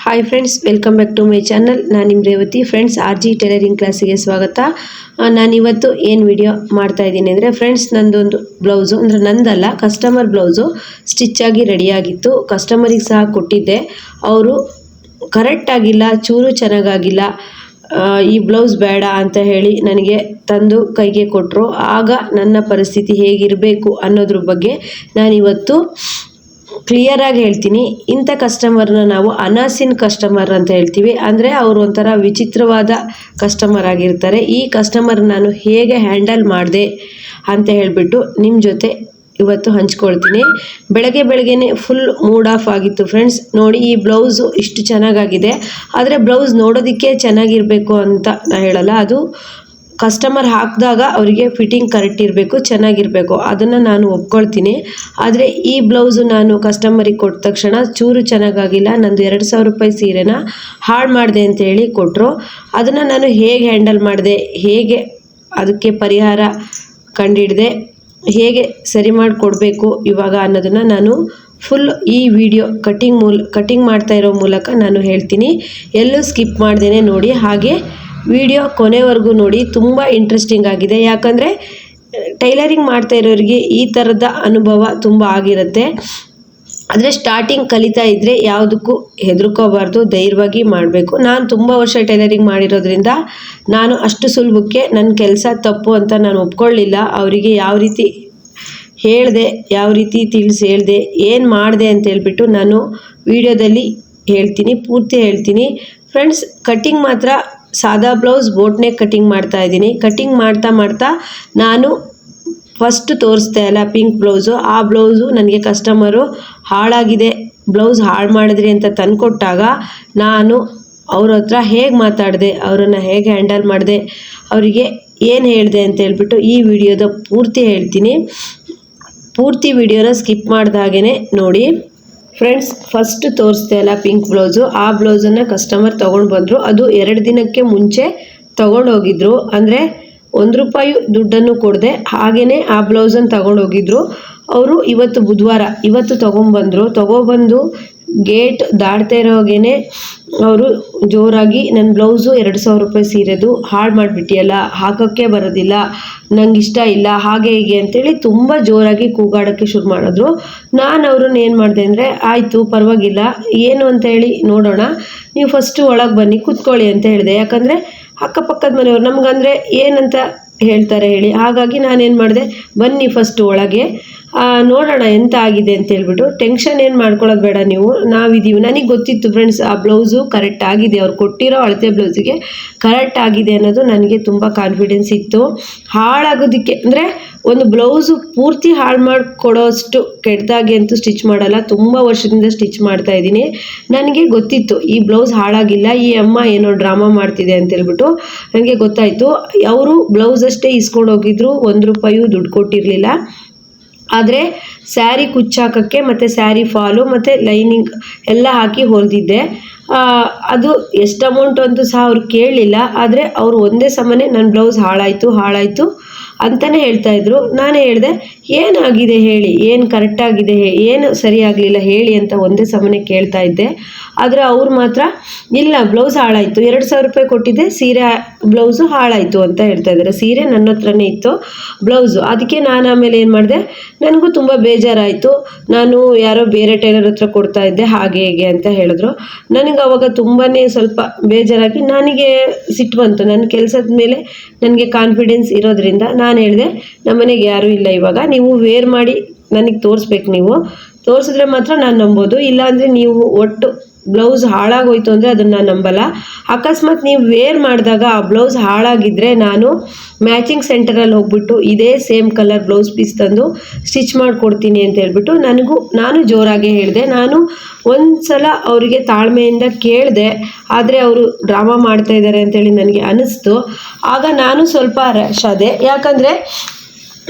Hi friends, welcome back to my channel. ನಾನು ನಿಮ್ಮ Revathi. Friends, RG tailoring ಕ್ಲಾಸಿಗೆ ಸ್ವಾಗತ. ನಾನಿವತ್ತು ಏನು ವಿಡಿಯೋ ಮಾಡ್ತಾ ಇದ್ದೀನಿ ಅಂದರೆ ಫ್ರೆಂಡ್ಸ್, ನಂದೊಂದು ಬ್ಲೌಸು ಅಂದರೆ ನಂದಲ್ಲ, ಕಸ್ಟಮರ್ ಬ್ಲೌಸು ಸ್ಟಿಚ್ಚಾಗಿ ರೆಡಿಯಾಗಿತ್ತು. ಕಸ್ಟಮರಿಗೆ ಸಹ ಕೊಟ್ಟಿದ್ದೆ. ಅವರು ಕರೆಕ್ಟಾಗಿಲ್ಲ, ಚೂರು ಚೆನ್ನಾಗಾಗಿಲ್ಲ, ಈ ಬ್ಲೌಸ್ ಬೇಡ ಅಂತ ಹೇಳಿ ನನಗೆ ತಂದು ಕೈಗೆ ಕೊಟ್ಟರು. ಆಗ ನನ್ನ ಪರಿಸ್ಥಿತಿ ಹೇಗಿರಬೇಕು ಅನ್ನೋದ್ರ ಬಗ್ಗೆ ನಾನಿವತ್ತು ಕ್ಲಿಯರಾಗಿ ಹೇಳ್ತೀನಿ. ಇಂಥ ಕಸ್ಟಮರ್ನ ನಾವು ಅನಾಸಿನ್ ಕಸ್ಟಮರ್ ಅಂತ ಹೇಳ್ತೀವಿ. ಅಂದರೆ ಅವರು ಒಂಥರ ವಿಚಿತ್ರವಾದ ಕಸ್ಟಮರ್ ಆಗಿರ್ತಾರೆ. ಈ ಕಸ್ಟಮರ್ ನಾನು ಹೇಗೆ ಹ್ಯಾಂಡಲ್ ಮಾಡಿದೆ ಅಂತ ಹೇಳಿಬಿಟ್ಟು ನಿಮ್ಮ ಜೊತೆ ಇವತ್ತು ಹಂಚ್ಕೊಳ್ತೀನಿ. ಬೆಳಗ್ಗೆನೇ ಫುಲ್ ಮೂಡ್ ಆಫ್ ಆಗಿತ್ತು ಫ್ರೆಂಡ್ಸ್. ನೋಡಿ, ಈ ಬ್ಲೌಸು ಇಷ್ಟು ಚೆನ್ನಾಗಾಗಿದೆ. ಆದರೆ ಬ್ಲೌಸ್ ನೋಡೋದಕ್ಕೆ ಚೆನ್ನಾಗಿರಬೇಕು ಅಂತ ನಾನು ಹೇಳಲ್ಲ. ಅದು ಕಸ್ಟಮರ್ ಹಾಕಿದಾಗ ಅವರಿಗೆ ಫಿಟ್ಟಿಂಗ್ ಕರೆಕ್ಟ್ ಇರಬೇಕು, ಚೆನ್ನಾಗಿರಬೇಕು, ಅದನ್ನು ನಾನು ಒಪ್ಕೊಳ್ತೀನಿ. ಆದರೆ ಈ ಬ್ಲೌಸು ನಾನು ಕಸ್ಟಮರಿಗೆ ಕೊಟ್ಟ ತಕ್ಷಣ ಚೂರು ಚೆನ್ನಾಗಾಗಿಲ್ಲ, ನಂದು 2000 ರೂಪಾಯಿ ಸೀರೆನ ಹಾಳು ಮಾಡಿದೆ ಅಂತೇಳಿ ಕೊಟ್ಟರು. ಅದನ್ನು ನಾನು ಹೇಗೆ ಹ್ಯಾಂಡಲ್ ಮಾಡಿದೆ, ಹೇಗೆ ಅದಕ್ಕೆ ಪರಿಹಾರ ಕಂಡಿಡಿದೆ, ಹೇಗೆ ಸರಿ ಮಾಡಿಕೊಡ್ಬೇಕು ಇವಾಗ ಅನ್ನೋದನ್ನು ನಾನು ಫುಲ್ ಈ ವಿಡಿಯೋ ಕಟಿಂಗ್ ಮಾಡ್ತಾ ಇರೋ ಮೂಲಕ ನಾನು ಹೇಳ್ತೀನಿ. ಎಲ್ಲೂ ಸ್ಕಿಪ್ ಮಾಡ್ದೇನೆ ನೋಡಿ, ಹಾಗೆ ವಿಡಿಯೋ ಕೊನೆವರೆಗೂ ನೋಡಿ. ತುಂಬ ಇಂಟ್ರೆಸ್ಟಿಂಗ್ ಆಗಿದೆ. ಯಾಕಂದರೆ ಟೈಲರಿಂಗ್ ಮಾಡ್ತಾ ಇರೋರಿಗೆ ಈ ಥರದ ಅನುಭವ ತುಂಬ ಆಗಿರುತ್ತೆ. ಆದರೆ ಸ್ಟಾರ್ಟಿಂಗ್ ಕಲಿತಾ ಇದ್ದರೆ ಯಾವುದಕ್ಕೂ ಹೆದರ್ಕೋಬಾರ್ದು, ಧೈರ್ಯವಾಗಿ ಮಾಡಬೇಕು. ನಾನು ತುಂಬ ವರ್ಷ ಟೈಲರಿಂಗ್ ಮಾಡಿರೋದ್ರಿಂದ ನಾನು ಅಷ್ಟು ಸುಲಭಕ್ಕೆ ನನ್ನ ಕೆಲಸ ತಪ್ಪು ಅಂತ ನಾನು ಒಪ್ಕೊಳ್ಳಿಲ್ಲ. ಅವರಿಗೆ ಯಾವ ರೀತಿ ಹೇಳಿದೆ, ಯಾವ ರೀತಿ ತಿಳಿಸಿ ಹೇಳಿದೆ, ಏನು ಮಾಡಿದೆ ಅಂತ ಹೇಳ್ಬಿಟ್ಟು ನಾನು ವಿಡಿಯೋದಲ್ಲಿ ಹೇಳ್ತೀನಿ, ಪೂರ್ತಿ ಹೇಳ್ತೀನಿ. ಫ್ರೆಂಡ್ಸ್, ಕಟಿಂಗ್ ಮಾತ್ರ ಸಾದಾ ಬ್ಲೌಸ್ ಬೋಟ್ ನೆಕ್ ಕಟಿಂಗ್ ಮಾಡ್ತಾ ಇದ್ದೀನಿ. ಕಟಿಂಗ್ ಮಾಡ್ತಾ ನಾನು ಫಸ್ಟ್ ತೋರಿಸ್ದೆ ಅಲ್ಲ ಪಿಂಕ್ ಬ್ಲೌಸು, ಆ ಬ್ಲೌಸು ನನಗೆ ಕಸ್ಟಮರು ಹಾಳಾಗಿದೆ, ಬ್ಲೌಸ್ ಹಾಳು ಮಾಡಿದ್ರಿ ಅಂತ ತಂದುಕೊಟ್ಟಾಗ ನಾನು ಅವ್ರ ಹತ್ರ ಹೇಗೆ ಮಾತಾಡಿದೆ, ಅವರನ್ನು ಹೇಗೆ ಹ್ಯಾಂಡಲ್ ಮಾಡಿದೆ, ಅವರಿಗೆ ಏನು ಹೇಳಿದೆ ಅಂತ ಹೇಳ್ಬಿಟ್ಟು ಈ ವಿಡಿಯೋದ ಪೂರ್ತಿ ಹೇಳ್ತೀನಿ. ಪೂರ್ತಿ ವಿಡಿಯೋನ ಸ್ಕಿಪ್ ಮಾಡ್ದಾಗೇ ನೋಡಿ. ಫ್ರೆಂಡ್ಸ್, ಫಸ್ಟ್ ತೋರಿಸ್ದೆ ಅಲ್ಲ ಪಿಂಕ್ ಬ್ಲೌಸು, ಆ ಬ್ಲೌಸನ್ನು ಕಸ್ಟಮರ್ ತೊಗೊಂಡು ಬಂದರು. ಅದು 2 ದಿನಕ್ಕೆ ಮುಂಚೆ ತೊಗೊಂಡೋಗಿದ್ರು. ಅಂದರೆ 1 ರೂಪಾಯಿ ದುಡ್ಡನ್ನು ಕೊಡದೆ ಹಾಗೆಯೇ ಆ ಬ್ಲೌಸನ್ನು ತೊಗೊಂಡೋಗಿದ್ರು. ಅವರು ಇವತ್ತು ಬುಧವಾರ, ಇವತ್ತು ತೊಗೊಬಂದು ಗೇಟ್ ದಾಟ್ತಾ ಇರೋವಾಗೇ ಅವರು ಜೋರಾಗಿ ನನ್ನ ಬ್ಲೌಸು 2000 ರೂಪಾಯಿ ಸೀರೆದು ಹಾಳು ಮಾಡಿಬಿಟ್ಟಿಯಲ್ಲ, ಹಾಕೋಕ್ಕೆ ಬರೋದಿಲ್ಲ, ನಂಗೆ ಇಷ್ಟ ಇಲ್ಲ, ಹಾಗೆ ಹೀಗೆ ಅಂತೇಳಿ ತುಂಬ ಜೋರಾಗಿ ಕೂಗಾಡೋಕ್ಕೆ ಶುರು ಮಾಡಿದ್ರು. ನಾನು ಅವ್ರನ್ನ ಏನು ಮಾಡಿದೆ ಅಂದರೆ, ಆಯಿತು ಪರವಾಗಿಲ್ಲ, ಏನು ಅಂತ ಹೇಳಿ ನೋಡೋಣ, ನೀವು ಫಸ್ಟು ಒಳಗೆ ಬನ್ನಿ ಕೂತ್ಕೊಳ್ಳಿ ಅಂತ ಹೇಳಿದೆ. ಯಾಕಂದರೆ ಅಕ್ಕಪಕ್ಕದ ಮನೆಯವ್ರು ನಮಗಂದರೆ ಏನಂತ ಹೇಳ್ತಾರೆ ಹೇಳಿ. ಹಾಗಾಗಿ ನಾನೇನು ಮಾಡಿದೆ, ಬನ್ನಿ ಫಸ್ಟು ಒಳಗೆ ನೋಡೋಣ ಎಂತ ಆಗಿದೆ ಅಂತ ಹೇಳ್ಬಿಟ್ಟು. ಟೆನ್ಷನ್ ಏನು ಮಾಡ್ಕೊಳ್ಳೋದು ಬೇಡ, ನೀವು ನಾವಿದ್ದೀವಿ. ನನಗೆ ಗೊತ್ತಿತ್ತು ಫ್ರೆಂಡ್ಸ್, ಆ ಬ್ಲೌಸು ಕರೆಕ್ಟ್ ಆಗಿದೆ, ಅವ್ರು ಕೊಟ್ಟಿರೋ ಅಳತೆ ಬ್ಲೌಸಿಗೆ ಕರೆಕ್ಟ್ ಆಗಿದೆ ಅನ್ನೋದು ನನಗೆ ತುಂಬ ಕಾನ್ಫಿಡೆನ್ಸ್ ಇತ್ತು. ಹಾಳಾಗೋದಕ್ಕೆ ಅಂದರೆ ಒಂದು ಬ್ಲೌಸು ಪೂರ್ತಿ ಹಾಳು ಮಾಡಿಕೊಡೋಷ್ಟು ಕೆಟ್ಟದಾಗಿ ಅಂತೂ ಸ್ಟಿಚ್ ಮಾಡಲ್ಲ. ತುಂಬ ವರ್ಷದಿಂದ ಸ್ಟಿಚ್ ಮಾಡ್ತಾ ಇದ್ದೀನಿ. ನನಗೆ ಗೊತ್ತಿತ್ತು ಈ ಬ್ಲೌಸ್ ಹಾಳಾಗಿಲ್ಲ, ಈ ಅಮ್ಮ ಏನೋ ಡ್ರಾಮಾ ಮಾಡ್ತಿದೆ ಅಂತ ಹೇಳ್ಬಿಟ್ಟು ನನಗೆ ಗೊತ್ತಾಯಿತು. ಅವರು ಬ್ಲೌಸ್ ಅಷ್ಟೇ ಇಸ್ಕೊಂಡು ಹೋಗಿದ್ರು, 1 ರೂಪಾಯಿಯೂ ದುಡ್ಡು ಕೊಟ್ಟಿರಲಿಲ್ಲ. ಆದರೆ ಸ್ಯಾರಿ ಕುಚ್ಚಾಕೋಕ್ಕೆ ಮತ್ತು ಸ್ಯಾರಿ ಫಾಲು ಮತ್ತು ಲೈನಿಂಗ್ ಎಲ್ಲ ಹಾಕಿ ಹೊಲಿದಿದ್ದೆ. ಅದು ಎಷ್ಟು ಅಮೌಂಟ್ ಅಂತೂ ಸಹ ಅವ್ರು ಕೇಳಲಿಲ್ಲ. ಆದರೆ ಅವರು ಒಂದೇ ಸಮನೆ ನನ್ನ ಬ್ಲೌಸ್ ಹಾಳಾಯಿತು ಅಂತಲೇ ಹೇಳ್ತಾಯಿದ್ರು. ನಾನೇ ಹೇಳಿದೆ, ಏನಾಗಿದೆ ಹೇಳಿ, ಏನು ಕರೆಕ್ಟಾಗಿದೆ, ಏನು ಸರಿಯಾಗಲಿಲ್ಲ ಹೇಳಿ ಅಂತ ಒಂದೇ ಸಮನೆ ಕೇಳ್ತಾ ಇದ್ದೆ. ಆದರೆ ಅವ್ರು ಮಾತ್ರ ಇಲ್ಲ, ಬ್ಲೌಸ್ ಹಾಳಾಯಿತು, 2000 ರೂಪಾಯಿ ಕೊಟ್ಟಿದ್ದೆ, ಸೀರೆ ಬ್ಲೌಸು ಹಾಳಾಯಿತು ಅಂತ ಹೇಳ್ತಾ ಇದ್ದಾರೆ. ಸೀರೆ ನನ್ನ ಹತ್ರನೇ ಇತ್ತು, ಬ್ಲೌಸು. ಅದಕ್ಕೆ ನಾನು ಆಮೇಲೆ ಏನು ಮಾಡಿದೆ, ನನಗೂ ತುಂಬ ಬೇಜಾರಾಯಿತು. ನಾನು ಯಾರೋ ಬೇರೆ ಟೈಲರ್ ಹತ್ರ ಕೊಡ್ತಾ ಇದ್ದೆ, ಹಾಗೆ ಹೇಗೆ ಅಂತ ಹೇಳಿದ್ರು. ನನಗೆ ಅವಾಗ ತುಂಬಾ ಸ್ವಲ್ಪ ಬೇಜಾರಾಗಿ ನನಗೆ ಸಿಟ್ಟು ಬಂತು. ನನ್ನ ಕೆಲಸದ ಮೇಲೆ ನನಗೆ ಕಾನ್ಫಿಡೆನ್ಸ್ ಇರೋದ್ರಿಂದ ನಾನು ಹೇಳಿದೆ, ನಮ್ಮನೆಗೆ ಯಾರೂ ಇಲ್ಲ ಇವಾಗ, ನೀವು ವೇರ್ ಮಾಡಿ ನನಗೆ ತೋರಿಸ್ಬೇಕು. ನೀವು ತೋರಿಸಿದ್ರೆ ಮಾತ್ರ ನಾನು ನಂಬೋದು, ಇಲ್ಲಾಂದರೆ ನೀವು ಒಟ್ಟು ಬ್ಲೌಸ್ ಹಾಳಾಗೋಯ್ತು ಅಂದರೆ ಅದನ್ನು ನಾನು ನಂಬಲ್ಲ. ಅಕಸ್ಮಾತ್ ನೀವು ವೇರ್ ಮಾಡಿದಾಗ ಆ ಬ್ಲೌಸ್ ಹಾಳಾಗಿದ್ದರೆ ನಾನು ಮ್ಯಾಚಿಂಗ್ ಸೆಂಟರಲ್ಲಿ ಹೋಗ್ಬಿಟ್ಟು ಇದೇ ಸೇಮ್ ಕಲರ್ ಬ್ಲೌಸ್ ಪೀಸ್ ತಂದು ಸ್ಟಿಚ್ ಮಾಡಿಕೊಡ್ತೀನಿ ಅಂತ ಹೇಳ್ಬಿಟ್ಟು ನಾನು ಜೋರಾಗಿ ಹೇಳಿದೆ. ನಾನು ಒಂದು ಸಲ ಅವರಿಗೆ ತಾಳ್ಮೆಯಿಂದ ಕೇಳಿದೆ, ಆದರೆ ಅವರು ಡ್ರಾಮಾ ಮಾಡ್ತಾ ಇದ್ದಾರೆ ಅಂತೇಳಿ ನನಗೆ ಅನ್ನಿಸ್ತು. ಆಗ ನಾನು ಸ್ವಲ್ಪ ರ್ಯಾಶ್ ಆದೆ. ಯಾಕಂದರೆ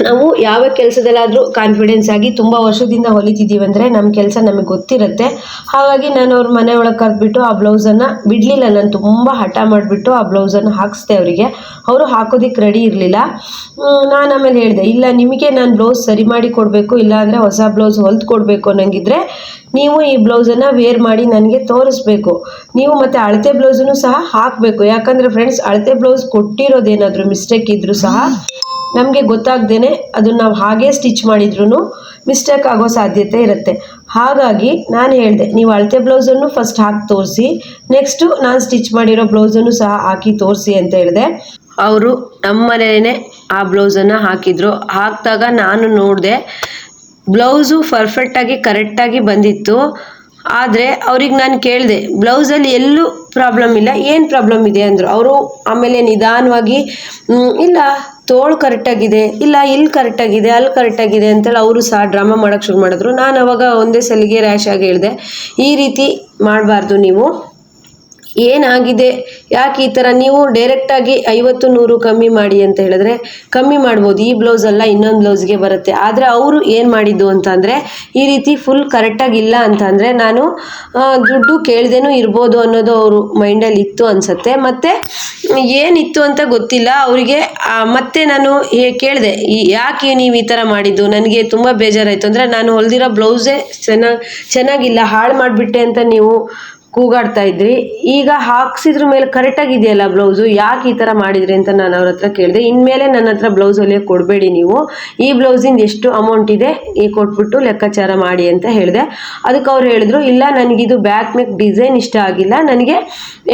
ನಾವು ಯಾವ ಕೆಲಸದಲ್ಲಾದರೂ ಕಾನ್ಫಿಡೆನ್ಸ್ ಆಗಿ ತುಂಬ ವರ್ಷದಿಂದ ಹೊಲಿತಿದ್ದೀವಿ ಅಂದರೆ ನಮ್ಮ ಕೆಲಸ ನಮಗೆ ಗೊತ್ತಿರುತ್ತೆ. ಹಾಗಾಗಿ ನಾನು ಅವ್ರ ಮನೆ ಒಳಗೆ ಕರೆದ್ಬಿಟ್ಟು ಆ ಬ್ಲೌಸನ್ನು ಬಿಡಲಿಲ್ಲ. ನಾನು ತುಂಬ ಹಠ ಮಾಡಿಬಿಟ್ಟು ಆ ಬ್ಲೌಸನ್ನು ಹಾಕಿಸ್ದೆ ಅವರಿಗೆ. ಅವರು ಹಾಕೋದಕ್ಕೆ ರೆಡಿ ಇರಲಿಲ್ಲ. ನಾನು ಆಮೇಲೆ ಹೇಳಿದೆ, ಇಲ್ಲ ನಿಮಗೆ ನಾನು ಬ್ಲೌಸ್ ಸರಿ ಮಾಡಿ ಕೊಡಬೇಕು, ಇಲ್ಲಾಂದರೆ ಹೊಸ ಬ್ಲೌಸ್ ಹೊಲ್ದು ಕೊಡಬೇಕು ಅನ್ನಂಗಿದ್ರೆ ನೀವು ಈ ಬ್ಲೌಸನ್ನು ವೇರ್ ಮಾಡಿ ನನಗೆ ತೋರಿಸ್ಬೇಕು. ನೀವು ಮತ್ತು ಅಳತೆ ಬ್ಲೌಸನ್ನು ಸಹ ಹಾಕಬೇಕು. ಯಾಕಂದರೆ ಫ್ರೆಂಡ್ಸ್, ಅಳತೆ ಬ್ಲೌಸ್ ಕೊಟ್ಟಿರೋದೇನಾದರೂ ಮಿಸ್ಟೇಕ್ ಇದ್ದರೂ ಸಹ ನಮಗೆ ಗೊತ್ತಾಗ್ದೇ ಅದನ್ನು ನಾವು ಹಾಗೇ ಸ್ಟಿಚ್ ಮಾಡಿದ್ರೂ ಮಿಸ್ಟೇಕ್ ಆಗೋ ಸಾಧ್ಯತೆ ಇರುತ್ತೆ. ಹಾಗಾಗಿ ನಾನು ಹೇಳಿದೆ, ನೀವು ಅಳತೆ ಬ್ಲೌಸನ್ನು ಫಸ್ಟ್ ಹಾಕಿ ತೋರಿಸಿ, ನೆಕ್ಸ್ಟು ನಾನು ಸ್ಟಿಚ್ ಮಾಡಿರೋ ಬ್ಲೌಸನ್ನು ಸಹ ಹಾಕಿ ತೋರಿಸಿ ಅಂತ ಹೇಳಿದೆ. ಅವರು ನಮ್ಮ ಮನೆಯೇ ಆ ಬ್ಲೌಸನ್ನು ಹಾಕಿದರು. ಹಾಕಿದಾಗ ನಾನು ನೋಡಿದೆ, ಬ್ಲೌಸು ಪರ್ಫೆಕ್ಟಾಗಿ ಕರೆಕ್ಟಾಗಿ ಬಂದಿತ್ತು. ಆದರೆ ಅವ್ರಿಗೆ ನಾನು ಕೇಳಿದೆ, ಬ್ಲೌಸಲ್ಲಿ ಎಲ್ಲೂ ಪ್ರಾಬ್ಲಮ್ ಇಲ್ಲ, ಏನು ಪ್ರಾಬ್ಲಮ್ ಇದೆ ಅಂದರು. ಅವರು ಆಮೇಲೆ ನಿಧಾನವಾಗಿ ಇಲ್ಲ ತೋಳು ಕರೆಕ್ಟಾಗಿದೆ, ಇಲ್ಲ ಇಲ್ಲಿ ಕರೆಕ್ಟಾಗಿದೆ, ಅಲ್ಲಿ ಕರೆಕ್ಟಾಗಿದೆ ಅಂತೇಳಿ ಅವರು ಸಹ ಡ್ರಾಮಾ ಮಾಡೋಕ್ಕೆ ಶುರು ಮಾಡಿದ್ರು. ನಾನು ಅವಾಗ ಒಂದೇ ಸಲಿಗೆ ರ್ಯಾಶ್ ಆಗಿ ಹೇಳಿದೆ, ಈ ರೀತಿ ಮಾಡಬಾರ್ದು, ನೀವು ಏನಾಗಿದೆ, ಯಾಕೆ ಈ ಥರ ನೀವು ಡೈರೆಕ್ಟಾಗಿ 50-100 ಕಮ್ಮಿ ಮಾಡಿ ಅಂತ ಹೇಳಿದ್ರೆ ಕಮ್ಮಿ ಮಾಡ್ಬೋದು. ಈ ಬ್ಲೌಸ್ ಅಲ್ಲ ಇನ್ನೊಂದು ಬ್ಲೌಸ್ಗೆ ಬರುತ್ತೆ. ಆದರೆ ಅವರು ಏನು ಮಾಡಿದ್ದು ಅಂತಂದರೆ, ಈ ರೀತಿ ಫುಲ್ ಕರೆಕ್ಟಾಗಿಲ್ಲ ಅಂತಂದರೆ ನಾನು ದುಡ್ಡು ಕೇಳ್ದೇನೂ ಇರ್ಬೋದು ಅನ್ನೋದು ಅವರು ಮೈಂಡಲ್ಲಿ ಇತ್ತು ಅನಿಸುತ್ತೆ. ಮತ್ತು ಏನಿತ್ತು ಅಂತ ಗೊತ್ತಿಲ್ಲ ಅವರಿಗೆ. ಮತ್ತೆ ನಾನು ಕೇಳಿದೆ, ಯಾಕೆ ನೀವು ಈ ಥರ ಮಾಡಿದ್ದು, ನನಗೆ ತುಂಬ ಬೇಜಾರಾಯಿತು. ಅಂದರೆ ನಾನು ಹೊಲ್ದಿರೋ ಬ್ಲೌಸೇ ಚೆನ್ನಾಗಿಲ್ಲ, ಹಾಳು ಮಾಡಿಬಿಟ್ಟೆ ಅಂತ ನೀವು ಕೂಗಾಡ್ತಾ ಇದ್ರಿ. ಈಗ ಹಾಕ್ಸಿದ್ರ ಮೇಲೆ ಕರೆಕ್ಟಾಗಿದೆಯಲ್ಲ ಬ್ಲೌಸು, ಯಾಕೆ ಈ ಥರ ಮಾಡಿದ್ರಿ ಅಂತ ನಾನು ಅವ್ರ ಹತ್ರ ಕೇಳಿದೆ. ಇನ್ಮೇಲೆ ನನ್ನ ಹತ್ರ ಬ್ಲೌಸ್ ಹೊಲಿಯೋಕ್ಕೆ ಕೊಡಬೇಡಿ ನೀವು, ಈ ಬ್ಲೌಸಿಂದ ಎಷ್ಟು ಅಮೌಂಟ್ ಇದೆ ಈ ಕೊಟ್ಬಿಟ್ಟು ಲೆಕ್ಕಾಚಾರ ಮಾಡಿ ಅಂತ ಹೇಳಿದೆ. ಅದಕ್ಕೆ ಅವ್ರು ಹೇಳಿದ್ರು, ಇಲ್ಲ ನನಗಿದು ಬ್ಯಾಕ್ ನೆಕ್ ಡಿಸೈನ್ ಇಷ್ಟ ಆಗಿಲ್ಲ, ನನಗೆ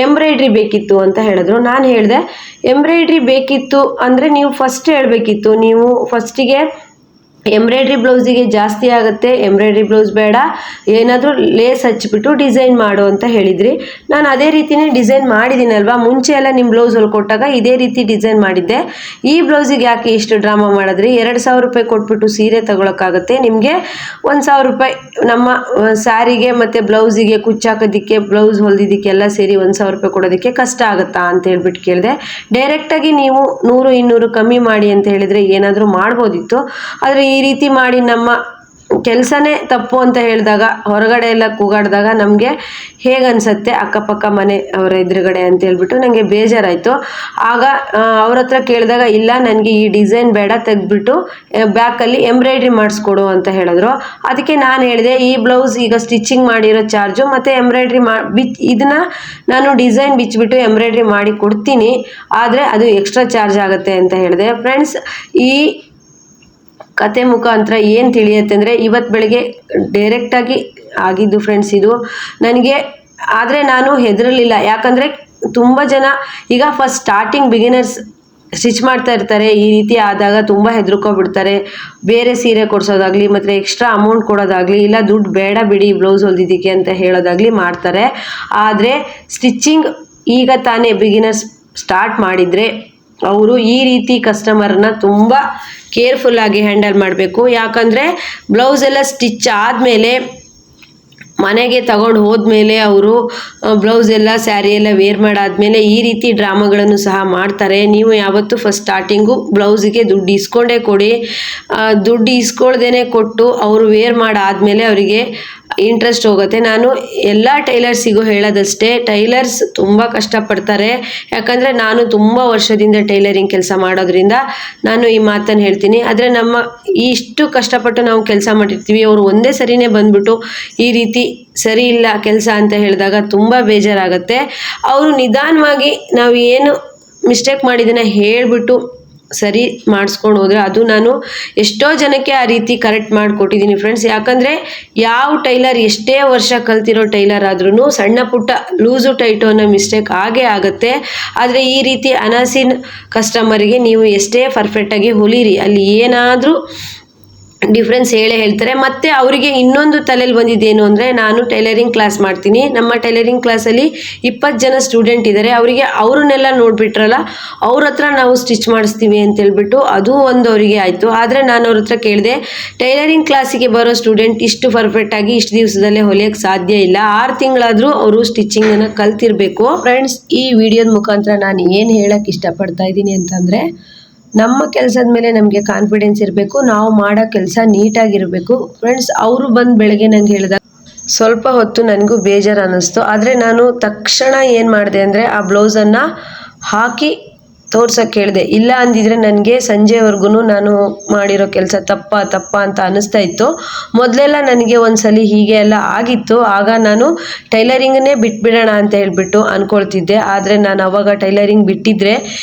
ಎಂಬ್ರಾಯ್ಡ್ರಿ ಬೇಕಿತ್ತು ಅಂತ ಹೇಳಿದ್ರು. ನಾನು ಹೇಳಿದೆ, ಎಂಬ್ರಾಯ್ಡ್ರಿ ಬೇಕಿತ್ತು ಅಂದರೆ ನೀವು ಫಸ್ಟ್ ಹೇಳಬೇಕಿತ್ತು. ನೀವು ಫಸ್ಟಿಗೆ ಎಂಬ್ರಾಯ್ಡ್ರಿ ಬ್ಲೌಸಿಗೆ ಜಾಸ್ತಿ ಆಗುತ್ತೆ, ಎಂಬ್ರಾಯ್ಡ್ರಿ ಬ್ಲೌಸ್ ಬೇಡ, ಏನಾದರೂ ಲೇಸ್ ಹಚ್ಚಿಬಿಟ್ಟು ಡಿಸೈನ್ ಮಾಡು ಅಂತ ಹೇಳಿದ್ರಿ. ನಾನು ಅದೇ ರೀತಿಯೇ ಡಿಸೈನ್ ಮಾಡಿದ್ದೀನಲ್ವಾ, ಮುಂಚೆ ಎಲ್ಲ ನಿಮ್ಮ ಬ್ಲೌಸ್ ಹೊಲ್ಕೊಟ್ಟಾಗ ಇದೇ ರೀತಿ ಡಿಸೈನ್ ಮಾಡಿದ್ದೆ. ಈ ಬ್ಲೌಸಿಗೆ ಯಾಕೆ ಇಷ್ಟು ಡ್ರಾಮಾ ಮಾಡಿದ್ರಿ, 2,000 ರೂಪಾಯಿ ಕೊಟ್ಬಿಟ್ಟು ಸೀರೆ ತಗೊಳಕ್ಕಾಗತ್ತೆ, ನಿಮಗೆ 1,000 ರೂಪಾಯಿ ನಮ್ಮ ಸ್ಯಾರಿಗೆ ಮತ್ತು ಬ್ಲೌಸಿಗೆ ಕುಚ್ಚಾಕೋದಕ್ಕೆ, ಬ್ಲೌಸ್ ಹೊಲ್ದಿದ್ದಕ್ಕೆಲ್ಲ ಸೇರಿ 1,000 ರೂಪಾಯಿ ಕೊಡೋದಕ್ಕೆ ಕಷ್ಟ ಆಗುತ್ತಾ ಅಂತ ಹೇಳ್ಬಿಟ್ಟು ಕೇಳಿದೆ. ಡೈರೆಕ್ಟಾಗಿ ನೀವು 100-200 ಕಮ್ಮಿ ಮಾಡಿ ಅಂತ ಹೇಳಿದರೆ ಏನಾದರೂ ಮಾಡ್ಬೋದಿತ್ತು. ಆದರೆ ಈ ರೀತಿ ಮಾಡಿ ನಮ್ಮ ಕೆಲಸನೇ ತಪ್ಪು ಅಂತ ಹೇಳಿದಾಗ, ಹೊರಗಡೆ ಎಲ್ಲ ಕೂಗಾಡಿದಾಗ ನಮಗೆ ಹೇಗನ್ಸುತ್ತೆ, ಅಕ್ಕಪಕ್ಕ ಮನೆ ಅವರ ಎದುರುಗಡೆ ಅಂತ ಹೇಳ್ಬಿಟ್ಟು ನನಗೆ ಬೇಜಾರಾಯಿತು. ಆಗ ಅವ್ರ ಹತ್ರ ಕೇಳಿದಾಗ, ಇಲ್ಲ ನನಗೆ ಈ ಡಿಸೈನ್ ಬೇಡ, ತೆಗೆದ್ಬಿಟ್ಟು ಬ್ಯಾಕಲ್ಲಿ ಎಂಬ್ರಾಯ್ಡ್ರಿ ಮಾಡಿಸ್ಕೊಡು ಅಂತ ಹೇಳಿದ್ರು. ಅದಕ್ಕೆ ನಾನು ಹೇಳಿದೆ, ಈ ಬ್ಲೌಸ್ ಈಗ ಸ್ಟಿಚಿಂಗ್ ಮಾಡಿರೋ ಚಾರ್ಜು ಮತ್ತು ಎಂಬ್ರಾಯ್ಡ್ರಿ ಇದನ್ನು ನಾನು ಡಿಸೈನ್ ಬಿಚ್ಚಿಬಿಟ್ಟು ಎಂಬ್ರಾಯ್ಡ್ರಿ ಮಾಡಿ ಕೊಡ್ತೀನಿ, ಆದರೆ ಅದು ಎಕ್ಸ್ಟ್ರಾ ಚಾರ್ಜ್ ಆಗುತ್ತೆ ಅಂತ ಹೇಳಿದೆ. ಫ್ರೆಂಡ್ಸ್, ಈ ಕತೆ ಮುಖಾಂತರ ಏನು ತಿಳಿಯುತ್ತೆ ಅಂದರೆ, ಇವತ್ತು ಬೆಳಗ್ಗೆ ಡೈರೆಕ್ಟಾಗಿ ಆಗಿದ್ದು ಫ್ರೆಂಡ್ಸ್ ಇದು ನನಗೆ. ಆದರೆ ನಾನು ಹೆದರಲಿಲ್ಲ, ಯಾಕಂದರೆ ತುಂಬ ಜನ ಈಗ ಫಸ್ಟ್ ಸ್ಟಾರ್ಟಿಂಗ್ ಬಿಗಿನರ್ಸ್ ಸ್ಟಿಚ್ ಮಾಡ್ತಾ ಇರ್ತಾರೆ. ಈ ರೀತಿ ಆದಾಗ ತುಂಬ ಹೆದರ್ಕೊಬಿಡ್ತಾರೆ. ಬೇರೆ ಸೀರೆ ಕೊಡಿಸೋದಾಗಲಿ ಮತ್ತು ಎಕ್ಸ್ಟ್ರಾ ಅಮೌಂಟ್ ಕೊಡೋದಾಗಲಿ, ಇಲ್ಲ ದುಡ್ಡು ಬೇಡ ಬಿಡಿ ಬ್ಲೌಸ್ ಹೊಲ್ದಿದ್ದಕ್ಕೆ ಅಂತ ಹೇಳೋದಾಗಲಿ ಮಾಡ್ತಾರೆ. ಆದರೆ ಸ್ಟಿಚ್ಚಿಂಗ್ ಈಗ ತಾನೇ ಬಿಗಿನರ್ಸ್ ಸ್ಟಾರ್ಟ್ ಮಾಡಿದರೆ ಅವರು ಈ ರೀತಿ ಕಸ್ಟಮರ್ನ ತುಂಬ ಕೇರ್ಫುಲ್ಲಾಗಿ ಹ್ಯಾಂಡಲ್ ಮಾಡಬೇಕು. ಯಾಕಂದರೆ ಬ್ಲೌಸ್ ಎಲ್ಲ ಸ್ಟಿಚ್ ಆದಮೇಲೆ ಮನೆಗೆ ತಗೊಂಡು ಹೋದ್ಮೇಲೆ ಅವರು ಬ್ಲೌಸ್ ಎಲ್ಲ ಸ್ಯಾರಿ ಎಲ್ಲ ವೇರ್ ಮಾಡಾದ್ಮೇಲೆ ಈ ರೀತಿ ಡ್ರಾಮಾಗಳನ್ನು ಸಹ ಮಾಡ್ತಾರೆ. ನೀವು ಯಾವತ್ತೂ ಫಸ್ಟ್ ಸ್ಟಾರ್ಟಿಂಗು ಬ್ಲೌಸಿಗೆ ದುಡ್ಡು ಇಸ್ಕೊಂಡೇ ಕೊಡಿ. ದುಡ್ಡು ಇಸ್ಕೊಳ್ದೇ ಕೊಟ್ಟು ಅವರು ವೇರ್ ಮಾಡಾದ್ಮೇಲೆ ಅವರಿಗೆ ಇಂಟ್ರೆಸ್ಟ್ ಹೋಗುತ್ತೆ. ನಾನು ಎಲ್ಲ ಟೈಲರ್ಸಿಗೂ ಹೇಳೋದಷ್ಟೇ, ಟೈಲರ್ಸ್ ತುಂಬ ಕಷ್ಟಪಡ್ತಾರೆ. ಯಾಕಂದರೆ ನಾನು ತುಂಬ ವರ್ಷದಿಂದ ಟೈಲರಿಂಗ್ ಕೆಲಸ ಮಾಡೋದ್ರಿಂದ ನಾನು ಈ ಮಾತನ್ನು ಹೇಳ್ತೀನಿ. ಆದರೆ ನಮ್ಮ ಇಷ್ಟು ಕಷ್ಟಪಟ್ಟು ನಾವು ಕೆಲಸ ಮಾಡಿರ್ತೀವಿ, ಅವರು ಒಂದೇ ಸರಿನೇ ಬಂದ್ಬಿಟ್ಟು ಈ ರೀತಿ ಸರಿ ಇಲ್ಲ ಕೆಲಸ ಅಂತ ಹೇಳಿದಾಗ ತುಂಬ ಬೇಜಾರಾಗುತ್ತೆ. ಅವರು ನಿಧಾನವಾಗಿ ನಾವು ಏನು ಮಿಸ್ಟೇಕ್ ಮಾಡಿದ್ದನ್ನು ಹೇಳಿಬಿಟ್ಟು ಸರಿ ಮಾಡಿಸ್ಕೊಂಡು ಹೋದರೆ, ಅದು ನಾನು ಎಷ್ಟೋ ಜನಕ್ಕೆ ಆ ರೀತಿ ಕರೆಕ್ಟ್ ಮಾಡಿಕೊಟ್ಟಿದ್ದೀನಿ ಫ್ರೆಂಡ್ಸ್. ಯಾಕಂದರೆ ಯಾವ ಟೈಲರ್ ಎಷ್ಟೇ ವರ್ಷ ಕಲ್ತಿರೋ ಟೈಲರ್ ಆದ್ರೂ ಸಣ್ಣ ಪುಟ್ಟ ಲೂಸು ಟೈಟು ಅನ್ನೋ ಮಿಸ್ಟೇಕ್ ಆಗೇ ಆಗುತ್ತೆ. ಆದರೆ ಈ ರೀತಿ ಅನಾಸಿನ್ ಕಸ್ಟಮರಿಗೆ ನೀವು ಎಷ್ಟೇ ಪರ್ಫೆಕ್ಟಾಗಿ ಹೊಲಿರಿ, ಅಲ್ಲಿ ಏನಾದರೂ ಡಿಫ್ರೆನ್ಸ್ ಹೇಳ್ತಾರೆ. ಮತ್ತು ಅವರಿಗೆ ಇನ್ನೊಂದು ತಲೆಯಲ್ಲಿ ಬಂದಿದ್ದೇನು ಅಂದರೆ, ನಾನು ಟೈಲರಿಂಗ್ ಕ್ಲಾಸ್ ಮಾಡ್ತೀನಿ, ನಮ್ಮ ಟೈಲರಿಂಗ್ ಕ್ಲಾಸಲ್ಲಿ 20 ಜನ ಸ್ಟೂಡೆಂಟ್ ಇದ್ದಾರೆ, ಅವರಿಗೆ ಅವ್ರನ್ನೆಲ್ಲ ನೋಡಿಬಿಟ್ರಲ್ಲ, ಅವ್ರ ಹತ್ರ ನಾವು ಸ್ಟಿಚ್ ಮಾಡಿಸ್ತೀವಿ ಅಂತೇಳ್ಬಿಟ್ಟು ಅದು ಒಂದು ಅವರಿಗೆ ಆಯಿತು. ಆದರೆ ನಾನು ಅವ್ರ ಹತ್ರ ಕೇಳಿದೆ, ಟೈಲರಿಂಗ್ ಕ್ಲಾಸಿಗೆ ಬರೋ ಸ್ಟೂಡೆಂಟ್ ಇಷ್ಟು ಪರ್ಫೆಕ್ಟಾಗಿ ಇಷ್ಟು ದಿವಸದಲ್ಲೇ ಹೊಲಿಯೋಕ್ಕೆ ಸಾಧ್ಯ ಇಲ್ಲ, 6 ತಿಂಗಳಾದರೂ ಅವರು ಸ್ಟಿಚಿಂಗನ್ನು ಕಲ್ತಿರಬೇಕು. ಫ್ರೆಂಡ್ಸ್, ಈ ವಿಡಿಯೋದ ಮುಖಾಂತರ ನಾನು ಏನು ಹೇಳೋಕ್ಕೆ ಇಷ್ಟಪಡ್ತಾ ಇದ್ದೀನಿ ಅಂತಂದರೆ, ನಮ್ಮ ಕೆಲಸದ ಮೇಲೆ ನಮಗೆ ಕಾನ್ಫಿಡೆನ್ಸ್ ಇರಬೇಕು, ನಾವು ಮಾಡೋ ಕೆಲಸ ನೀಟಾಗಿರಬೇಕು. ಫ್ರೆಂಡ್ಸ್, ಅವರು ಬಂದು ಬೆಳಗ್ಗೆ ನಂಗೆ ಹೇಳಿದಾಗ ಸ್ವಲ್ಪ ಹೊತ್ತು ನನಗೂ ಬೇಜಾರು ಅನ್ನಿಸ್ತು. ಆದರೆ ನಾನು ತಕ್ಷಣ ಏನು ಮಾಡಿದೆ ಅಂದರೆ ಆ ಬ್ಲೌಸನ್ನು ಹಾಕಿ ತೋರ್ಸೋಕ್ಕೆ ಹೇಳಿದೆ. ಇಲ್ಲ ಅಂದಿದ್ರೆ ನನಗೆ ಸಂಜೆವರೆಗೂ ನಾನು ಮಾಡಿರೋ ಕೆಲಸ ತಪ್ಪ ಅಂತ ಅನ್ನಿಸ್ತಾ ಇತ್ತು. ಮೊದಲೆಲ್ಲ ನನಗೆ ಒಂದ್ಸಲಿ ಹೀಗೆ ಎಲ್ಲ ಆಗಿತ್ತು. ಆಗ ನಾನು ಟೈಲರಿಂಗನ್ನೇ ಬಿಟ್ಬಿಡೋಣ ಅಂತ ಹೇಳ್ಬಿಟ್ಟು ಅಂದ್ಕೊಳ್ತಿದ್ದೆ. ಆದರೆ ನಾನು ಅವಾಗ ಟೈಲರಿಂಗ್ ಬಿಟ್ಟಿದ್ರೆ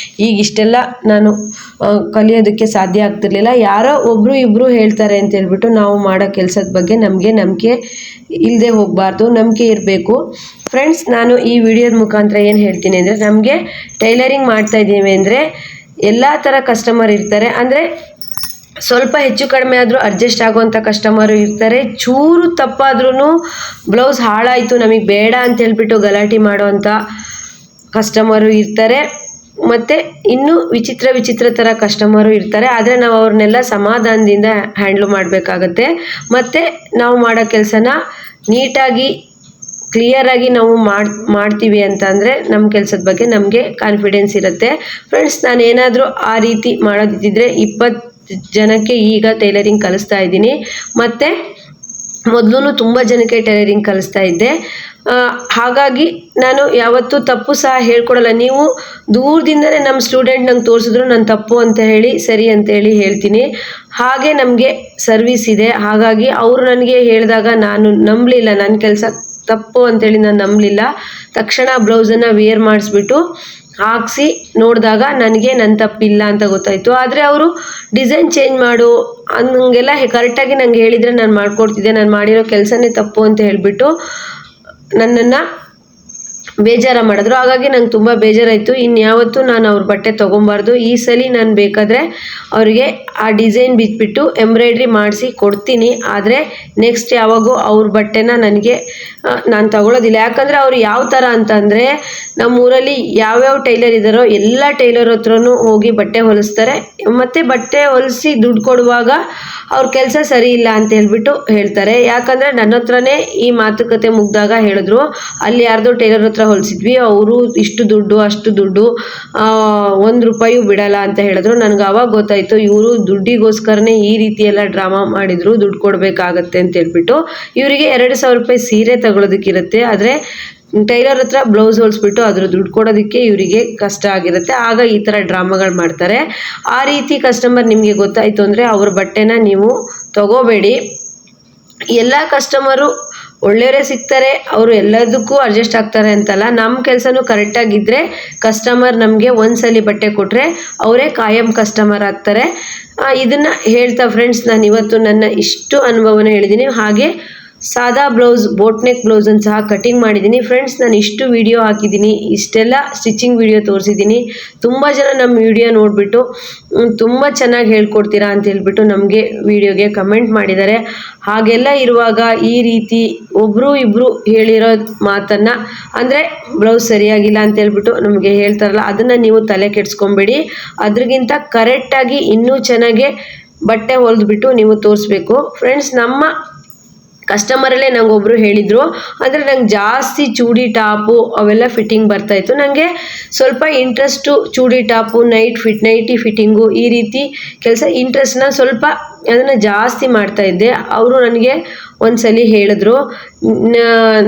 ಈಗ ಇಷ್ಟೆಲ್ಲ ನಾನು ಕಲಿಯೋದಕ್ಕೆ ಸಾಧ್ಯ ಆಗ್ತಿರ್ಲಿಲ್ಲ. ಯಾರೋ ಒಬ್ಬರು ಇಬ್ಬರು ಹೇಳ್ತಾರೆ ಅಂತ ಹೇಳ್ಬಿಟ್ಟು ನಾವು ಮಾಡೋ ಕೆಲಸದ ಬಗ್ಗೆ ನಮಗೆ ನಂಬಿಕೆ ಇಲ್ಲದೆ ಹೋಗಬಾರ್ದು, ನಂಬಿಕೆ ಇರಬೇಕು. ಫ್ರೆಂಡ್ಸ್, ನಾನು ಈ ವಿಡಿಯೋದ ಮುಖಾಂತರ ಏನು ಹೇಳ್ತೀನಿ ಅಂದರೆ, ನಮಗೆ ಟೈಲರಿಂಗ್ ಮಾಡ್ತಾ ಇದ್ದೀವಿ ಅಂದರೆ ಎಲ್ಲ ಥರ ಕಸ್ಟಮರ್ ಇರ್ತಾರೆ. ಅಂದರೆ ಸ್ವಲ್ಪ ಹೆಚ್ಚು ಕಡಿಮೆ ಆದರೂ ಅಡ್ಜಸ್ಟ್ ಆಗುವಂಥ ಕಸ್ಟಮರು ಇರ್ತಾರೆ. ಚೂರು ತಪ್ಪಾದ್ರೂ ಬ್ಲೌಸ್ ಹಾಳಾಯಿತು ನಮಗೆ ಬೇಡ ಅಂತ ಹೇಳ್ಬಿಟ್ಟು ಗಲಾಟೆ ಮಾಡೋವಂಥ ಕಸ್ಟಮರು ಇರ್ತಾರೆ. ಮತ್ತು ಇನ್ನೂ ವಿಚಿತ್ರ ಥರ ಕಸ್ಟಮರು ಇರ್ತಾರೆ. ಆದರೆ ನಾವು ಅವ್ರನ್ನೆಲ್ಲ ಸಮಾಧಾನದಿಂದ ಹ್ಯಾಂಡ್ಲ್ ಮಾಡಬೇಕಾಗತ್ತೆ. ಮತ್ತು ನಾವು ಮಾಡೋ ಕೆಲಸನ ನೀಟಾಗಿ ಕ್ಲಿಯರಾಗಿ ನಾವು ಮಾಡ್ತೀವಿ ಅಂತ ಅಂದರೆ ನಮ್ಮ ಕೆಲಸದ ಬಗ್ಗೆ ನಮಗೆ ಕಾನ್ಫಿಡೆನ್ಸ್ ಇರುತ್ತೆ. ಫ್ರೆಂಡ್ಸ್, ನಾನೇನಾದರೂ ಆ ರೀತಿ ಮಾಡೋದಿದ್ದರೆ 20 ಜನಕ್ಕೆ ಈಗ ಟೈಲರಿಂಗ್ ಕಲಿಸ್ತಾ ಇದ್ದೀನಿ. ಮತ್ತು ಮೊದಲು ತುಂಬ ಜನಕ್ಕೆ ಟೈಲರಿಂಗ್ ಕಲಿಸ್ತಾ ಇದ್ದೆ. ಹಾಗಾಗಿ ನಾನು ಯಾವತ್ತೂ ತಪ್ಪು ಸಹ ಹೇಳ್ಕೊಡಲ್ಲ. ನೀವು ದೂರದಿಂದನೇ ನಮ್ಮ ಸ್ಟೂಡೆಂಟ್ ನಂಗೆ ತೋರಿಸಿದ್ರು ನಾನು ತಪ್ಪು ಅಂತ ಹೇಳಿ ಸರಿ ಅಂತೇಳಿ ಹೇಳ್ತೀನಿ. ಹಾಗೆ ನಮಗೆ ಸರ್ವಿಸ್ ಇದೆ. ಹಾಗಾಗಿ ಅವರು ನನಗೆ ಹೇಳಿದಾಗ ನಾನು ನಂಬಲಿಲ್ಲ, ನನ್ನ ಕೆಲಸ ತಪ್ಪು ಅಂತೇಳಿ ನಾನು ನಂಬಲಿಲ್ಲ. ತಕ್ಷಣ ಬ್ಲೌಸನ್ನು ವೇರ್ ಮಾಡಿಸ್ಬಿಟ್ಟು ಹಾಕಿಸಿ ನೋಡಿದಾಗ ನನಗೆ ನನ್ನ ತಪ್ಪಿಲ್ಲ ಅಂತ ಗೊತ್ತಾಯಿತು. ಆದರೆ ಅವರು ಡಿಸೈನ್ ಚೇಂಜ್ ಮಾಡು ಹಂಗೆಲ್ಲ ಕರೆಕ್ಟಾಗಿ ನಂಗೆ ಹೇಳಿದರೆ ನಾನು ಮಾಡಿಕೊಡ್ತಿದ್ದೆ. ನಾನು ಮಾಡಿರೋ ಕೆಲಸನೇ ತಪ್ಪು ಅಂತ ಹೇಳಿಬಿಟ್ಟು ನನ್ನನ್ನು ಬೇಜಾರು ಮಾಡಿದ್ರು. ಹಾಗಾಗಿ ನಂಗೆ ತುಂಬ ಬೇಜಾರಾಯಿತು. ಇನ್ಯಾವತ್ತೂ ನಾನು ಅವ್ರ ಬಟ್ಟೆ ತೊಗೊಬಾರ್ದು. ಈ ಸಲ ನಾನು ಬೇಕಾದರೆ ಅವರಿಗೆ ಆ ಡಿಸೈನ್ ಬಿಟ್ಬಿಟ್ಟು ಎಂಬ್ರಾಯ್ಡ್ರಿ ಮಾಡಿಸಿ ಕೊಡ್ತೀನಿ. ಆದರೆ ನೆಕ್ಸ್ಟ್ ಯಾವಾಗೂ ಅವ್ರ ಬಟ್ಟೆನ ನನಗೆ ನಾನು ತಗೊಳ್ಳೋದಿಲ್ಲ. ಯಾಕಂದರೆ ಅವರು ಯಾವ ಥರ ಅಂತಂದರೆ, ನಮ್ಮೂರಲ್ಲಿ ಯಾವ್ಯಾವ ಟೈಲರ್ ಇದ್ದಾರೋ ಎಲ್ಲ ಟೈಲರ್ ಹತ್ರನೂ ಹೋಗಿ ಬಟ್ಟೆ ಹೊಲಿಸ್ತಾರೆ. ಮತ್ತು ಬಟ್ಟೆ ಹೊಲಿಸಿ ದುಡ್ಡು ಕೊಡುವಾಗ ಅವ್ರ ಕೆಲಸ ಸರಿ ಇಲ್ಲ ಅಂತ ಹೇಳ್ಬಿಟ್ಟು ಹೇಳ್ತಾರೆ. ಯಾಕಂದರೆ ನನ್ನ ಹತ್ರನೇ ಈ ಮಾತುಕತೆ ಮುಗ್ದಾಗ ಹೇಳಿದ್ರು, ಅಲ್ಲಿ ಯಾರ್ದೋ ಟೈಲರ್ ಹತ್ರ ಹೊಲಿಸಿದ್ವಿ, ಅವರು ಇಷ್ಟು ದುಡ್ಡು ಅಷ್ಟು ದುಡ್ಡು ₹1 ಬಿಡಲ್ಲ ಅಂತ ಹೇಳಿದ್ರು. ನನಗೆ ಆವಾಗ ಗೊತ್ತಾಯಿತು, ಇವರು ದುಡ್ಡಿಗೋಸ್ಕರನೇ ಈ ರೀತಿ ಎಲ್ಲ ಡ್ರಾಮಾ ಮಾಡಿದ್ರು, ದುಡ್ಡು ಕೊಡಬೇಕಾಗತ್ತೆ ಅಂತ ಹೇಳ್ಬಿಟ್ಟು. ಇವರಿಗೆ ₹2,000 ಸೀರೆ ತಗೊಳ್ಳೋದಕ್ಕಿರುತ್ತೆ. ಆದರೆ ಟೈಲರ್ ಹತ್ರ ಬ್ಲೌಸ್ ಹೊಲಿಸ್ಬಿಟ್ಟು ಅದ್ರ ದುಡ್ಡು ಕೊಡೋದಕ್ಕೆ ಇವರಿಗೆ ಕಷ್ಟ ಆಗಿರುತ್ತೆ. ಆಗ ಈ ಥರ ಡ್ರಾಮಾಗಳು ಮಾಡ್ತಾರೆ. ಆ ರೀತಿ ಕಸ್ಟಮರ್ ನಿಮಗೆ ಗೊತ್ತಾಯಿತು ಅಂದರೆ ಅವ್ರ ಬಟ್ಟೆನ ನೀವು ತಗೋಬೇಡಿ. ಎಲ್ಲ ಕಸ್ಟಮರು ಒಳ್ಳೆಯವರೇ ಸಿಗ್ತಾರೆ, ಅವರು ಎಲ್ಲದಕ್ಕೂ ಅಡ್ಜಸ್ಟ್ ಆಗ್ತಾರೆ ಅಂತಲ್ಲ. ನಮ್ಮ ಕೆಲಸನೂ ಕರೆಕ್ಟಾಗಿದ್ದರೆ ಕಸ್ಟಮರ್ ನಮಗೆ ಒಂದ್ಸಲಿ ಬಟ್ಟೆ ಕೊಟ್ಟರೆ ಅವರೇ ಕಾಯಂ ಕಸ್ಟಮರ್ ಆಗ್ತಾರೆ. ಇದನ್ನು ಹೇಳ್ತಾ ಫ್ರೆಂಡ್ಸ್, ನಾನು ಇವತ್ತು ನನ್ನ ಇಷ್ಟು ಅನುಭವನ ಹೇಳಿದ್ದೀನಿ. ಹಾಗೆ ಸಾದಾ ಬ್ಲೌಸ್, ಬೋಟ್ ನೆಕ್ ಬ್ಲೌಸನ್ನು ಸಹ ಕಟಿಂಗ್ ಮಾಡಿದ್ದೀನಿ. ಫ್ರೆಂಡ್ಸ್, ನಾನು ಇಷ್ಟು ವಿಡಿಯೋ ಹಾಕಿದ್ದೀನಿ, ಇಷ್ಟೆಲ್ಲ ಸ್ಟಿಚಿಂಗ್ ವಿಡಿಯೋ ತೋರಿಸಿದ್ದೀನಿ. ತುಂಬ ಜನ ನಮ್ಮ ವಿಡಿಯೋ ನೋಡಿಬಿಟ್ಟು ತುಂಬ ಚೆನ್ನಾಗಿ ಹೇಳ್ಕೊಡ್ತೀರಾ ಅಂತ ಹೇಳ್ಬಿಟ್ಟು ನಮಗೆ ವಿಡಿಯೋಗೆ ಕಮೆಂಟ್ ಮಾಡಿದ್ದಾರೆ. ಹಾಗೆಲ್ಲ ಇರುವಾಗ ಈ ರೀತಿ ಒಬ್ಬರು ಇಬ್ಬರು ಹೇಳಿರೋ ಮಾತನ್ನು, ಅಂದರೆ ಬ್ಲೌಸ್ ಸರಿಯಾಗಿಲ್ಲ ಅಂತ ಹೇಳ್ಬಿಟ್ಟು ನಮಗೆ ಹೇಳ್ತಾರಲ್ಲ, ಅದನ್ನು ನೀವು ತಲೆ ಕೆಡಿಸ್ಕೊಬೇಡಿ. ಅದ್ರಿಗಿಂತ ಕರೆಕ್ಟಾಗಿ ಇನ್ನೂ ಚೆನ್ನಾಗೆ ಬಟ್ಟೆ ಹೊಲಿದ್ಬಿಟ್ಟು ನೀವು ತೋರಿಸ್ಬೇಕು. ಫ್ರೆಂಡ್ಸ್, ನಮ್ಮ ಕಸ್ಟಮರಲ್ಲೇ ನಂಗೊಬ್ಬರು ಹೇಳಿದರು, ಅಂದರೆ ನಂಗೆ ಜಾಸ್ತಿ ಚೂಡಿ ಟಾಪು ಅವೆಲ್ಲ ಫಿಟ್ಟಿಂಗ್ ಬರ್ತಾಯಿತ್ತು. ನನಗೆ ಸ್ವಲ್ಪ ಇಂಟ್ರೆಸ್ಟು ಚೂಡಿ ಟಾಪು, ನೈಟಿ ಫಿಟ್ಟಿಂಗು ಈ ರೀತಿ ಕೆಲಸ ಇಂಟ್ರೆಸ್ಟ್ನ ಸ್ವಲ್ಪ ಅದನ್ನು ಜಾಸ್ತಿ ಮಾಡ್ತಾಯಿದ್ದೆ. ಅವರು ನನಗೆ ಒಂದ್ಸಲಿ ಹೇಳಿದ್ರು,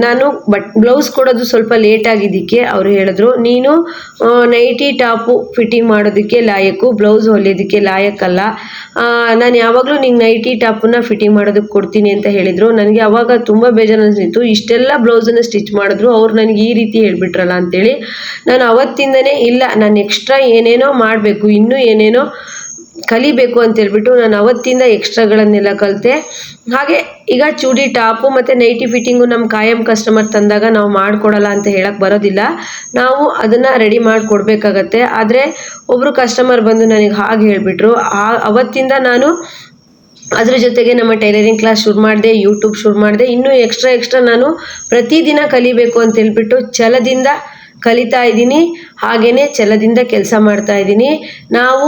ನಾನು ಬ್ಲೌಸ್ ಕೊಡೋದು ಸ್ವಲ್ಪ ಲೇಟಾಗಿದ್ದಕ್ಕೆ ಅವರು ಹೇಳಿದ್ರು, ನೀನು ನೈಟಿ ಟಾಪು ಫಿಟ್ಟಿಂಗ್ ಮಾಡೋದಕ್ಕೆ ಲಾಯಕ್ಕು, ಬ್ಲೌಸ್ ಹೊಲಿಯೋದಕ್ಕೆ ಲಾಯಕ್ಕಲ್ಲ. ನಾನು ಯಾವಾಗಲೂ ನಿಂಗೆ ನೈಟಿ ಟಾಪನ್ನ ಫಿಟ್ಟಿಂಗ್ ಮಾಡೋದಕ್ಕೆ ಕೊಡ್ತೀನಿ ಅಂತ ಹೇಳಿದರು. ನನಗೆ ಅವಾಗ ತುಂಬ ಬೇಜಾರು ಅನಿಸ್ತಿತ್ತು. ಇಷ್ಟೆಲ್ಲ ಬ್ಲೌಸನ್ನು ಸ್ಟಿಚ್ ಮಾಡಿದ್ರು, ಅವ್ರು ನನಗೆ ಈ ರೀತಿ ಹೇಳಿಬಿಟ್ರಲ್ಲ ಅಂತೇಳಿ ನಾನು ಅವತ್ತಿಂದನೇ ಇಲ್ಲ, ನಾನು ಎಕ್ಸ್ಟ್ರಾ ಏನೇನೋ ಮಾಡಬೇಕು, ಇನ್ನೂ ಏನೇನೋ ಕಲಿಬೇಕು ಅಂತ ಹೇಳ್ಬಿಟ್ಟು ನಾನು ಅವತ್ತಿಂದ ಎಕ್ಸ್ಟ್ರಾಗಳನ್ನೆಲ್ಲ ಕಲಿತೆ. ಹಾಗೆ ಈಗ ಚೂಡಿ ಟಾಪು ಮತ್ತು ನೈಟಿ ಫಿಟ್ಟಿಂಗು ನಮ್ಮ ಕಾಯಂ ಕಸ್ಟಮರ್ ತಂದಾಗ ನಾವು ಮಾಡಿಕೊಡಲ್ಲ ಅಂತ ಹೇಳಕ್ಕೆ ಬರೋದಿಲ್ಲ, ನಾವು ಅದನ್ನು ರೆಡಿ ಮಾಡಿಕೊಡ್ಬೇಕಾಗತ್ತೆ. ಆದರೆ ಒಬ್ಬರು ಕಸ್ಟಮರ್ ಬಂದು ನನಗೆ ಹಾಗೆ ಹೇಳಿಬಿಟ್ರು. ಅವತ್ತಿಂದ ನಾನು ಅದ್ರ ಜೊತೆಗೆ ನಮ್ಮ ಟೈಲರಿಂಗ್ ಕ್ಲಾಸ್ ಶುರು ಮಾಡಿದೆ, ಯೂಟ್ಯೂಬ್ ಶುರು ಮಾಡಿದೆ. ಇನ್ನೂ ಎಕ್ಸ್ಟ್ರಾ ನಾನು ಪ್ರತಿದಿನ ಕಲಿಬೇಕು ಅಂತ ಹೇಳ್ಬಿಟ್ಟು ಛಲದಿಂದ ಕಲಿತಾ ಇದ್ದೀನಿ. ಹಾಗೆಯೇ ಛಲದಿಂದ ಕೆಲಸ ಮಾಡ್ತಾ ಇದ್ದೀನಿ. ನಾವು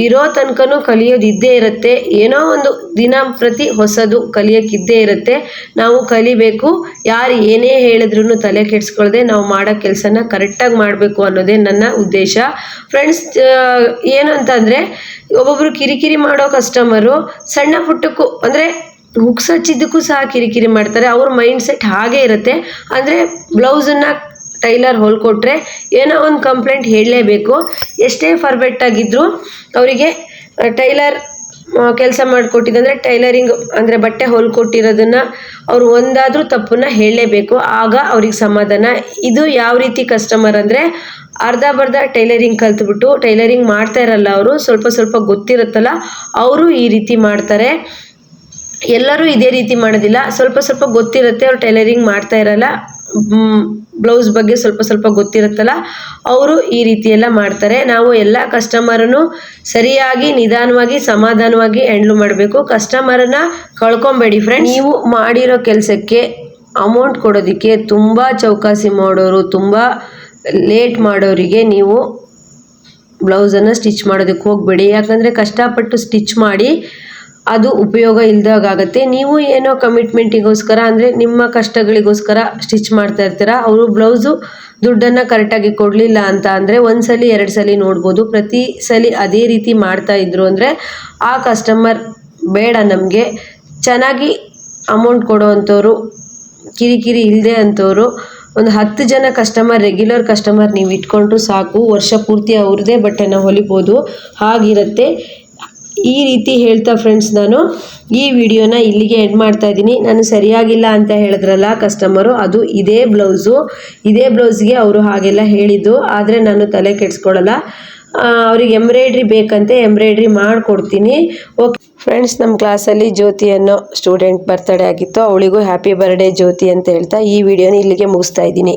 ಇರೋ ತನಕನೂ ಕಲಿಯೋದು ಇದ್ದೇ ಇರುತ್ತೆ. ಏನೋ ಒಂದು ದಿನ ಪ್ರತಿ ಹೊಸದು ಕಲಿಯೋಕ್ಕಿದ್ದೇ ಇರುತ್ತೆ. ನಾವು ಕಲಿಬೇಕು. ಯಾರು ಏನೇ ಹೇಳಿದ್ರು ತಲೆ ಕೆಡಿಸ್ಕೊಳ್ದೆ ನಾವು ಮಾಡೋ ಕೆಲಸನ ಕರೆಕ್ಟಾಗಿ ಮಾಡಬೇಕು ಅನ್ನೋದೇ ನನ್ನ ಉದ್ದೇಶ. ಫ್ರೆಂಡ್ಸ್, ಏನು ಅಂತಂದರೆ, ಒಬ್ಬೊಬ್ಬರು ಕಿರಿಕಿರಿ ಮಾಡೋ ಕಸ್ಟಮರು ಸಣ್ಣ ಪುಟ್ಟಕ್ಕೂ ಅಂದರೆ ಹುಕ್ಸ್ ಹಚ್ಚಿದ್ದಕ್ಕೂ ಸಹ ಕಿರಿಕಿರಿ ಮಾಡ್ತಾರೆ. ಅವ್ರ ಮೈಂಡ್ ಸೆಟ್ ಹಾಗೇ ಇರುತ್ತೆ. ಅಂದರೆ ಬ್ಲೌಸನ್ನು ಟೈಲರ್ ಹೊಲ್ಕೊಟ್ರೆ ಏನೋ ಒಂದು ಕಂಪ್ಲೇಂಟ್ ಹೇಳಲೇಬೇಕು. ಎಷ್ಟೇ ಪರ್ಫೆಕ್ಟ್ ಆಗಿದ್ದರೂ ಅವರಿಗೆ ಟೈಲರ್ ಕೆಲಸ ಮಾಡಿಕೊಟ್ಟಿದ್ದಂದರೆ ಟೈಲರಿಂಗ್ ಅಂದರೆ ಬಟ್ಟೆ ಹೊಲ್ಕೊಟ್ಟಿರೋದನ್ನು ಅವರು ಒಂದಾದರೂ ತಪ್ಪನ್ನ ಹೇಳಲೇಬೇಕು. ಆಗ ಅವ್ರಿಗೆ ಸಮಾಧಾನ. ಇದು ಯಾವ ರೀತಿ ಕಸ್ಟಮರ್ ಅಂದರೆ, ಅರ್ಧ ಟೈಲರಿಂಗ್ ಕಲ್ತ್ಬಿಟ್ಟು ಟೈಲರಿಂಗ್ ಮಾಡ್ತಾ ಇರಲ್ಲ, ಅವರು ಸ್ವಲ್ಪ ಗೊತ್ತಿರುತ್ತಲ್ಲ, ಅವರು ಈ ರೀತಿ ಮಾಡ್ತಾರೆ. ಎಲ್ಲರೂ ಇದೇ ರೀತಿ ಮಾಡೋದಿಲ್ಲ. ಸ್ವಲ್ಪ ಗೊತ್ತಿರುತ್ತೆ, ಅವ್ರು ಟೈಲರಿಂಗ್ ಮಾಡ್ತಾ ಇರಲ್ಲ, ಬ್ಲೌಸ್ ಬಗ್ಗೆ ಸ್ವಲ್ಪ ಗೊತ್ತಿರುತ್ತಲ್ಲ, ಅವರು ಈ ರೀತಿ ಎಲ್ಲ ಮಾಡ್ತಾರೆ. ನಾವು ಎಲ್ಲ ಕಸ್ಟಮರನ್ನು ಸರಿಯಾಗಿ ನಿಧಾನವಾಗಿ ಸಮಾಧಾನವಾಗಿ ಹ್ಯಾಂಡ್ಲ್ ಮಾಡಬೇಕು. ಕಸ್ಟಮರನ್ನ ಕಳ್ಕೊಬೇಡಿ ಫ್ರೆಂಡ್ಸ್. ನೀವು ಮಾಡಿರೋ ಕೆಲಸಕ್ಕೆ ಅಮೌಂಟ್ ಕೊಡೋದಕ್ಕೆ ತುಂಬ ಚೌಕಾಸಿ ಮಾಡೋರು, ತುಂಬ ಲೇಟ್ ಮಾಡೋರಿಗೆ ನೀವು ಬ್ಲೌಸನ್ನು ಸ್ಟಿಚ್ ಮಾಡೋದಕ್ಕೆ ಹೋಗಬೇಡಿ. ಯಾಕಂದರೆ ಕಷ್ಟಪಟ್ಟು ಸ್ಟಿಚ್ ಮಾಡಿ ಅದು ಉಪಯೋಗ ಇಲ್ದಾಗುತ್ತೆ. ನೀವು ಏನೋ ಕಮಿಟ್ಮೆಂಟಿಗೋಸ್ಕರ ಅಂದರೆ ನಿಮ್ಮ ಕಷ್ಟಗಳಿಗೋಸ್ಕರ ಸ್ಟಿಚ್ ಮಾಡ್ತಾ ಇರ್ತೀರ. ಅವರು ಬ್ಲೌಸು ದುಡ್ಡನ್ನು ಕರೆಕ್ಟಾಗಿ ಕೊಡಲಿಲ್ಲ ಅಂತ ಅಂದರೆ 1 ಸಲ 2 ಸಲ ನೋಡ್ಬೋದು. ಪ್ರತಿ ಸಲ ಅದೇ ರೀತಿ ಮಾಡ್ತಾ ಇದ್ರು ಅಂದರೆ ಆ ಕಸ್ಟಮರ್ ಬೇಡ ನಮಗೆ. ಚೆನ್ನಾಗಿ ಅಮೌಂಟ್ ಕೊಡೋ ಅಂಥವ್ರು, ಕಿರಿಕಿರಿ ಇಲ್ಲದೆ ಅಂಥವ್ರು ಒಂದು 10 ಜನ ಕಸ್ಟಮರ್, ರೆಗ್ಯುಲರ್ ಕಸ್ಟಮರ್ ನೀವು ಇಟ್ಕೊಂಡ್ರು ಸಾಕು. ವರ್ಷ ಪೂರ್ತಿ ಅವ್ರದ್ದೇ ಬಟ್ಟೆನ ಹೊಲಿಬೋದು, ಹಾಗಿರುತ್ತೆ. ಈ ರೀತಿ ಹೇಳ್ತಾ ಫ್ರೆಂಡ್ಸ್, ನಾನು ಈ ವಿಡಿಯೋನ ಇಲ್ಲಿಗೆ ಎಂಡ್ ಮಾಡ್ತಾ ಇದ್ದೀನಿ. ನಾನು ಸರಿಯಾಗಿಲ್ಲ ಅಂತ ಹೇಳಿದ್ರಲ್ಲ ಕಸ್ಟಮರು, ಅದು ಇದೇ ಬ್ಲೌಸ್ಗೆ ಅವರು ಹಾಗೆಲ್ಲ ಹೇಳಿದ್ದು. ಆದರೆ ನಾನು ತಲೆ ಕೆಡಿಸ್ಕೊಳ್ಳಲ್ಲ. ಅವ್ರಿಗೆ ಎಂಬ್ರಾಯ್ಡ್ರಿ ಬೇಕಂತೆ, ಎಂಬ್ರಾಯ್ಡ್ರಿ ಮಾಡಿಕೊಡ್ತೀನಿ. ಓಕೆ ಫ್ರೆಂಡ್ಸ್, ನಮ್ಮ ಕ್ಲಾಸಲ್ಲಿ ಜ್ಯೋತಿ ಅನ್ನೋ ಸ್ಟೂಡೆಂಟ್ ಬರ್ತ್ಡೇ ಆಗಿತ್ತು. ಅವಳಿಗೂ ಹ್ಯಾಪಿ ಬರ್ಡೇ ಜ್ಯೋತಿ ಅಂತ ಹೇಳ್ತಾ ಈ ವಿಡಿಯೋನ ಇಲ್ಲಿಗೆ ಮುಗಿಸ್ತಾ ಇದ್ದೀನಿ.